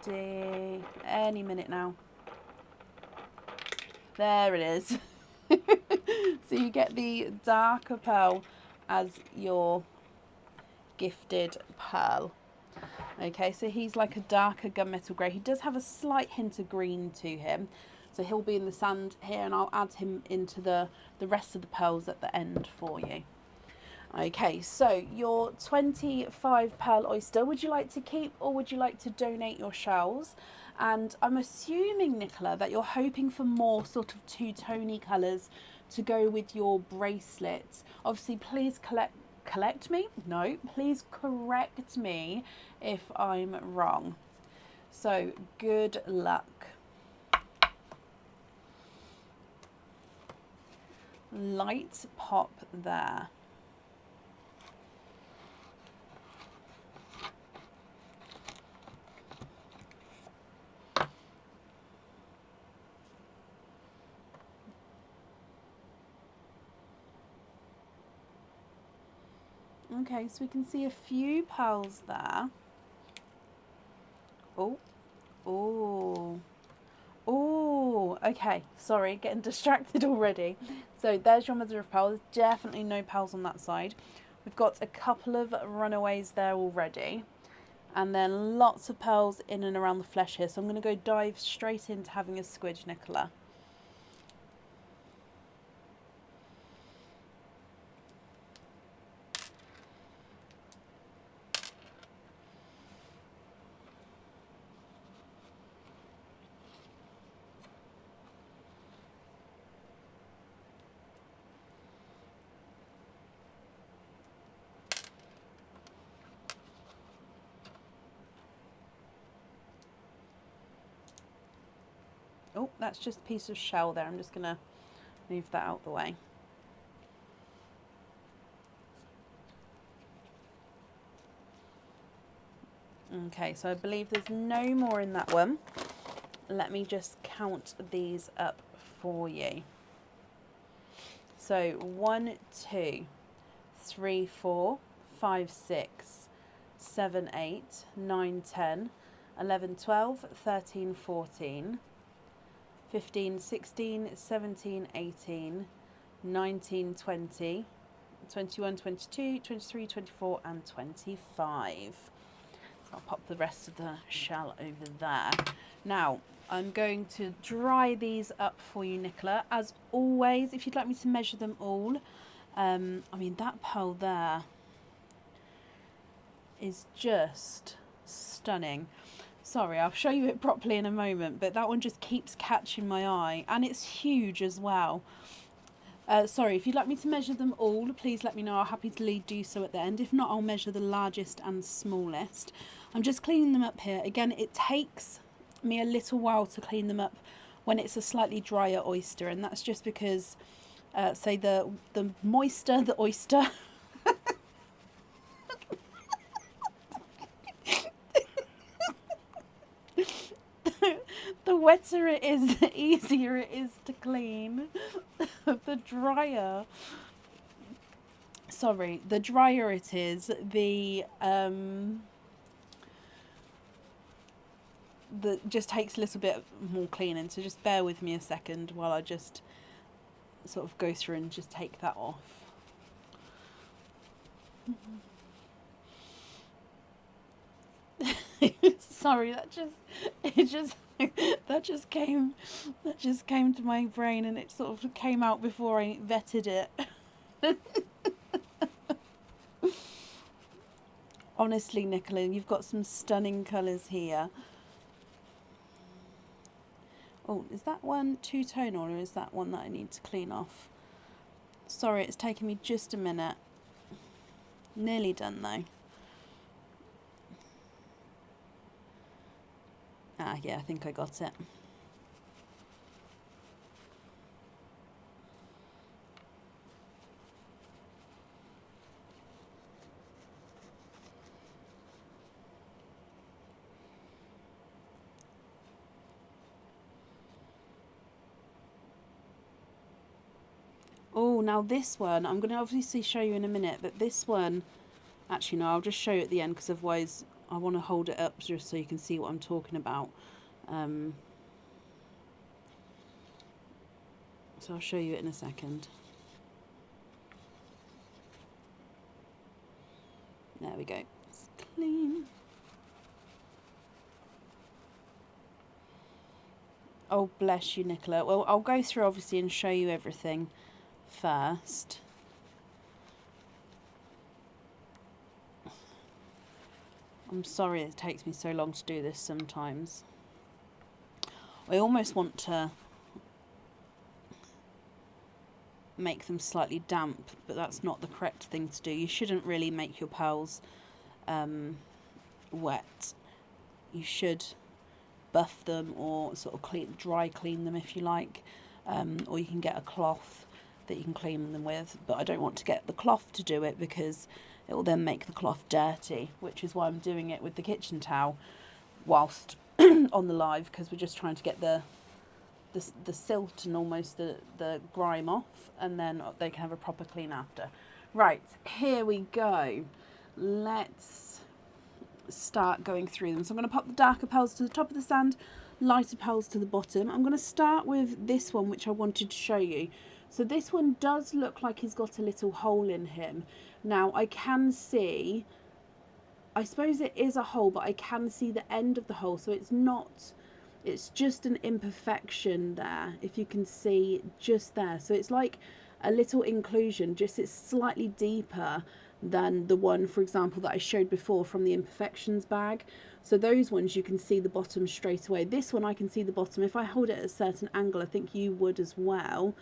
ready any minute now. There it is. So you get the darker pearl as your gifted pearl. Okay, so he's like a darker gunmetal grey. He does have a slight hint of green to him. So he'll be in the sand here, and I'll add him into the rest of the pearls at the end for you. Okay, so your 25 pearl oyster, would you like to keep or would you like to donate your shells? And I'm assuming, Nicola, that you're hoping for more sort of two-tony colours to go with your bracelets. Obviously, please correct me if I'm wrong. So good luck. Light pop there. Okay, so we can see a few pearls there. Oh, okay. Sorry, getting distracted already. So there's your mother of pearl. There's definitely no pearls on that side. We've got a couple of runaways there already. And then lots of pearls in and around the flesh here. So I'm going to go dive straight into having a squidge, Nicola. Oh, that's just a piece of shell there. I'm just going to move that out the way. Okay, so I believe there's no more in that one. Let me just count these up for you. So 1, 2, 3, 4, 5, 6, 7, 8, 9, 10, 11, 12, 13, 14, 15, 16, 17, 18, 19, 20, 21, 22, 23, 24 and 25. So I'll pop the rest of the shell over there. Now I'm going to dry these up for you, Nicola. As always, if you'd like me to measure them all, I mean that pearl there is just stunning. Sorry, I'll show you it properly in a moment, but that one just keeps catching my eye, and it's huge as well. Sorry, if you'd like me to measure them all, please let me know. I'll happily do so at the end. If not, I'll measure the largest and smallest. I'm just cleaning them up here. Again, it takes me a little while to clean them up when it's a slightly drier oyster, and that's just because, say, the moister the oyster... the wetter it is, the easier it is to clean. The drier it is, the just takes a little bit more cleaning. So just bear with me a second while I just sort of go through and just take that off. Sorry, that just came to my brain, and it sort of came out before I vetted it. Honestly, Nicola, you've got some stunning colours here. Oh, is that one two-tonal, or is that one that I need to clean off? Sorry, it's taken me just a minute. Nearly done though. Ah, yeah, I think I got it. Oh, now this one, I'm going to obviously show you in a minute, but this one, actually no, I'll just show you at the end, because otherwise I want to hold it up just so you can see what I'm talking about. So I'll show you it in a second. There we go. It's clean. Oh, bless you, Nicola. Well, I'll go through obviously and show you everything first. I'm sorry it takes me so long to do this sometimes. I almost want to make them slightly damp, but that's not the correct thing to do. You shouldn't really make your pearls wet. You should buff them or sort of dry clean them if you like, or you can get a cloth that you can clean them with, but I don't want to get the cloth to do it because it will then make the cloth dirty, which is why I'm doing it with the kitchen towel whilst on the live, because we're just trying to get the silt and almost the grime off, and then they can have a proper clean after. Right, here we go. Let's start going through them. So I'm going to pop the darker pearls to the top of the stand, lighter pearls to the bottom. I'm going to start with this one, which I wanted to show you. So this one does look like he's got a little hole in him. Now I can see, I suppose it is a hole, but I can see the end of the hole, so it's not, it's just an imperfection there, if you can see just there. So it's like a little inclusion, just it's slightly deeper than the one, for example, that I showed before from the imperfections bag. So those ones you can see the bottom straight away. This one I can see the bottom. If I hold it at a certain angle, I think you would as well,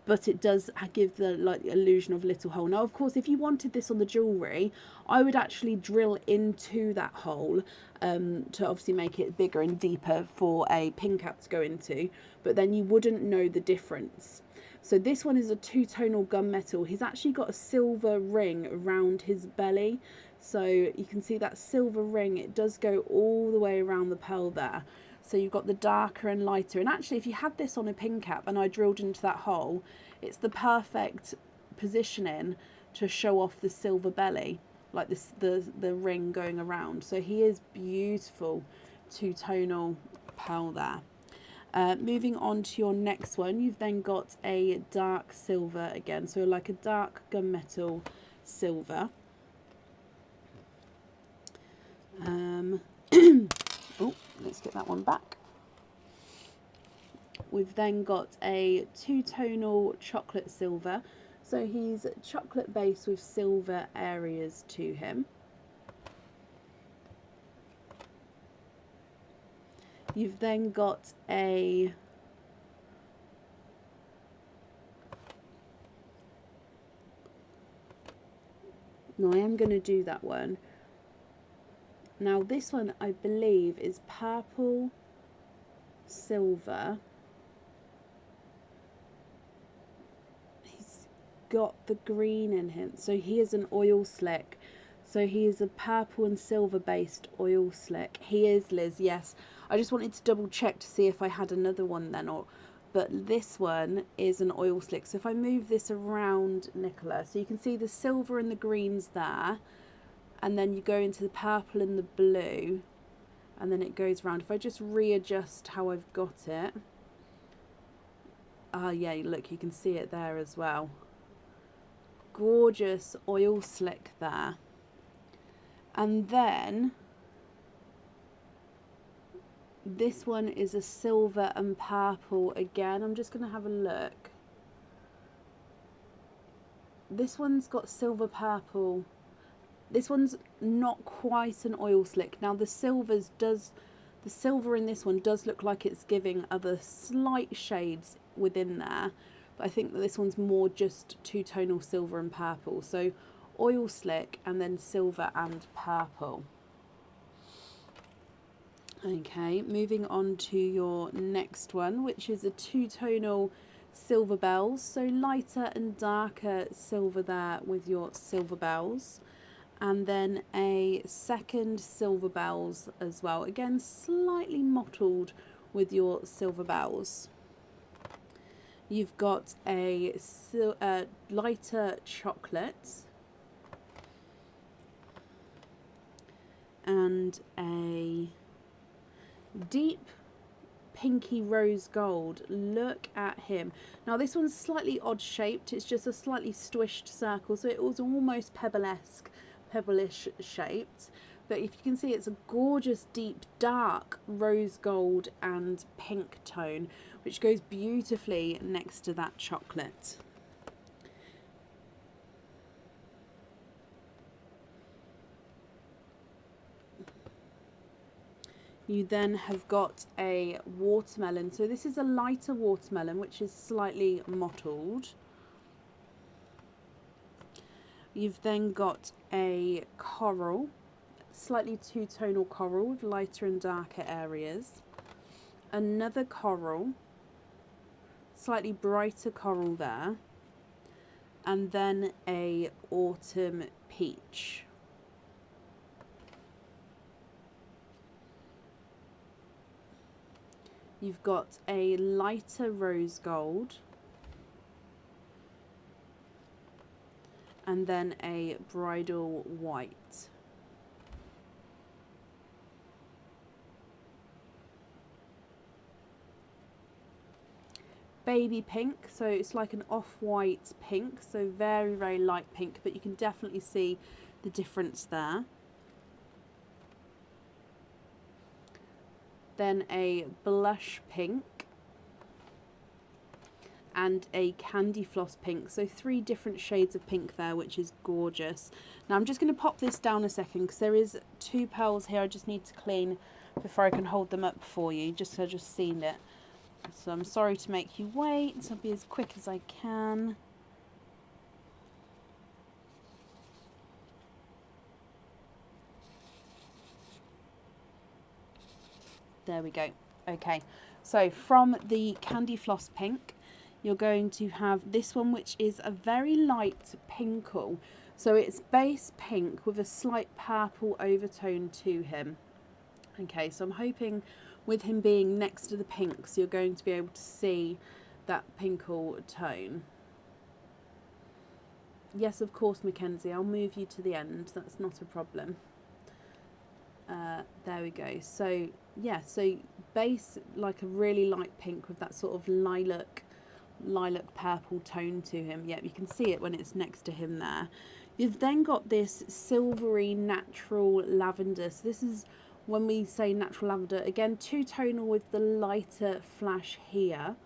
but it does give the like illusion of a little hole. Now of course, if you wanted this on the jewellery, I would actually drill into that hole to obviously make it bigger and deeper for a pin cap to go into, but then you wouldn't know the difference. So this one is a two-tonal gunmetal. He's actually got a silver ring around his belly, so you can see that silver ring, it does go all the way around the pearl there. So you've got the darker and lighter, and actually if you had this on a pin cap and I drilled into that hole, it's the perfect positioning to show off the silver belly, like this, the ring going around. So he is beautiful two-tonal pearl there. Moving on to your next one, you've then got a dark silver again, so like a dark gunmetal silver. Oh, let's get that one back. We've then got a two-tonal chocolate silver, so he's chocolate base with silver areas to him. You've then got a no, I am going to do that one. Now this one I believe is purple silver. He's got the green in him, so he is an oil slick. So he is a purple and silver based oil slick. He is, Liz, yes. I just wanted to double check to see if I had another one then, but this one is an oil slick. So if I move this around, Nicola, so you can see the silver and the greens there, and then you go into the purple and the blue, and then it goes around. If I just readjust how I've got it, yeah, look, you can see it there as well. Gorgeous oil slick there. And then this one is a silver and purple again. I'm just going to have a look. This one's got silver purple. This one's not quite an oil slick. Now the silver in this one does look like it's giving other slight shades within there, but I think that this one's more just two-tonal silver and purple. So oil slick and then silver and purple. Okay, moving on to your next one, which is a two-tonal silver bells. So lighter and darker silver there with your silver bells. And then a second silver bells as well. Again, slightly mottled with your silver bells. You've got a lighter chocolate. and a deep pinky rose gold. Look at him. Now this one's slightly odd shaped. It's just a slightly swished circle, so it was almost pebblish shaped. But if you can see, it's a gorgeous deep dark rose gold and pink tone, which goes beautifully next to that chocolate. You then have got a watermelon. So this is a lighter watermelon, which is slightly mottled. You've then got a coral, slightly two-tonal coral with lighter and darker areas. Another coral, slightly brighter coral there. And then a autumn peach. You've got a lighter rose gold, and then a bridal white. Baby pink, so it's like an off-white pink, so very, very light pink, but you can definitely see the difference there. Then a blush pink and a candy floss pink, so 3 different shades of pink there, which is gorgeous. Now I'm just going to pop this down a second because there is 2 pearls here I just need to clean before I can hold them up for you, just so I've just seen it. So I'm sorry to make you wait, I'll be as quick as I can. There we go. Okay, so from the candy floss pink, you're going to have this one, which is a very light pinkle. So it's base pink with a slight purple overtone to him. Okay, so I'm hoping with him being next to the pinks, you're going to be able to see that pinkle tone. Yes, of course, Mackenzie, I'll move you to the end. That's not a problem. There we go. So yeah, so base like a really light pink with that sort of lilac purple tone to him. Yeah, you can see it when it's next to him there. You've then got this silvery natural lavender. So this is when we say natural lavender, again two-tonal with the lighter flash here,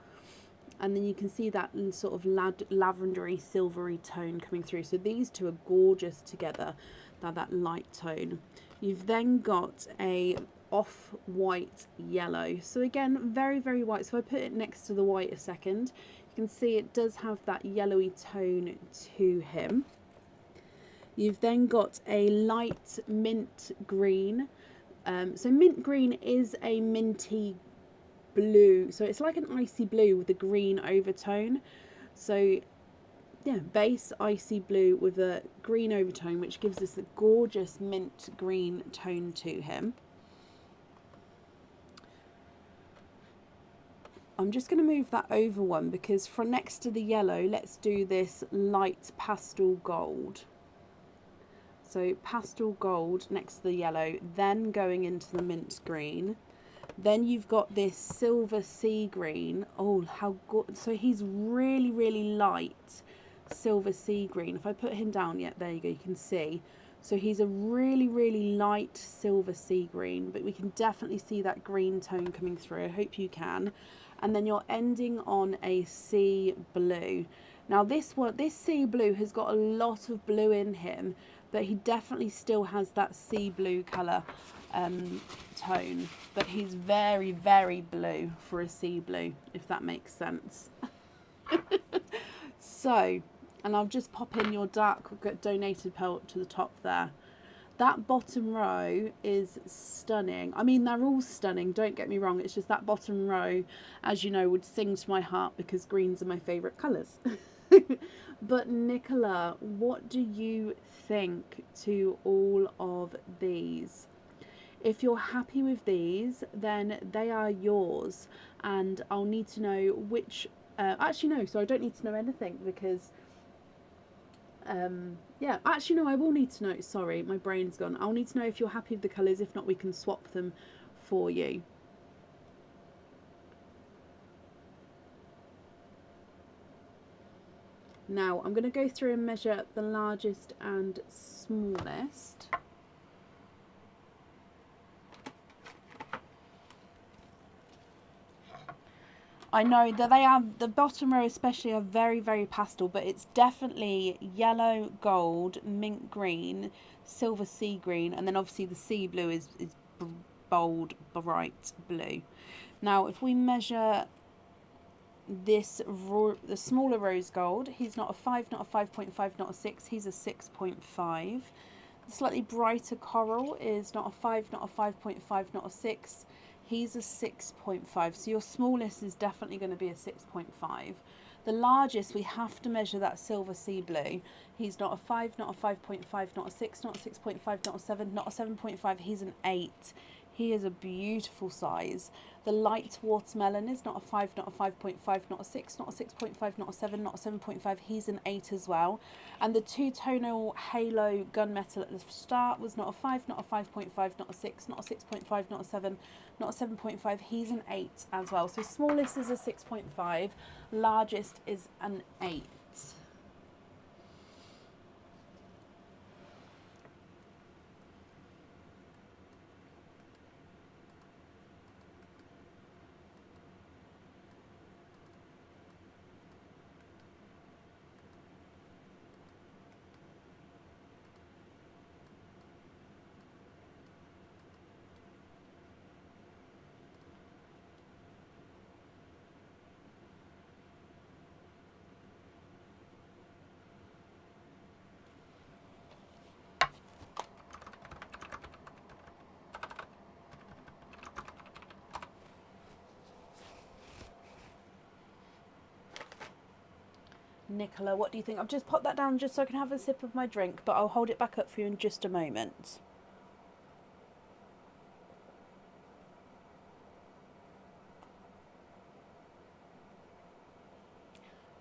and then you can see that sort of lavendery silvery tone coming through. So these two are gorgeous together, that light tone. You've then got a off-white yellow, so again very, very white. So if I put it next to the white a second, you can see it does have that yellowy tone to him. You've then got a light mint green. So mint green is a minty blue, so it's like an icy blue with a green overtone. So yeah, base icy blue with a green overtone, which gives us a gorgeous mint green tone to him. I'm just going to move that over one because from next to the yellow, let's do this light pastel gold. So pastel gold next to the yellow, then going into the mint green. Then you've got this silver sea green. Oh, how good. So he's really, really light silver sea green. If I put him down, yeah, there you go, you can see. So he's a really, really light silver sea green, but we can definitely see that green tone coming through. I hope you can. And then you're ending on a sea blue. Now this sea blue has got a lot of blue in him, but he definitely still has that sea blue colour tone, but he's very, very blue for a sea blue, if that makes sense. So, and I'll just pop in your dark donated pearl to the top there. That bottom row is stunning. I mean, they're all stunning, don't get me wrong. It's just that bottom row, as you know, would sing to my heart because greens are my favourite colours. But Nicola, what do you think to all of these? If you're happy with these, then they are yours, and I'll need to know which actually no, so I don't need to know anything because Yeah, actually no, I will need to know, sorry, my brain's gone. I'll need to know if you're happy with the colours. If not, we can swap them for you. Now I'm going to go through and measure the largest and smallest. I know that they are, the bottom row especially, are very, very pastel, but it's definitely yellow, gold, mint green, silver sea green, and then obviously the sea blue is bold, bright blue. Now, if we measure this, the smaller rose gold, he's not a 5, not a 5.5, not a 6, he's a 6.5. The slightly brighter coral is not a 5, not a 5.5, not a 6. He's a 6.5. So your smallest is definitely going to be a 6.5. The largest, we have to measure that silver sea blue. He's not a 5, not a 5.5, not a 6, not a 6.5, not a 7, not a 7.5. He's an 8. He is a beautiful size. The light watermelon is not a 5, not a 5.5, not a 6, not a 6.5, not a 7, not a 7.5. He's an 8 as well. And the two-tonal halo gunmetal at the start was not a 5, not a 5.5, not a 6, not a 6.5, not a 7, not a 7.5. He's an 8 as well. So smallest is a 6.5, largest is an 8. Nicola, what do you think? I've just popped that down just so I can have a sip of my drink, but I'll hold it back up for you in just a moment.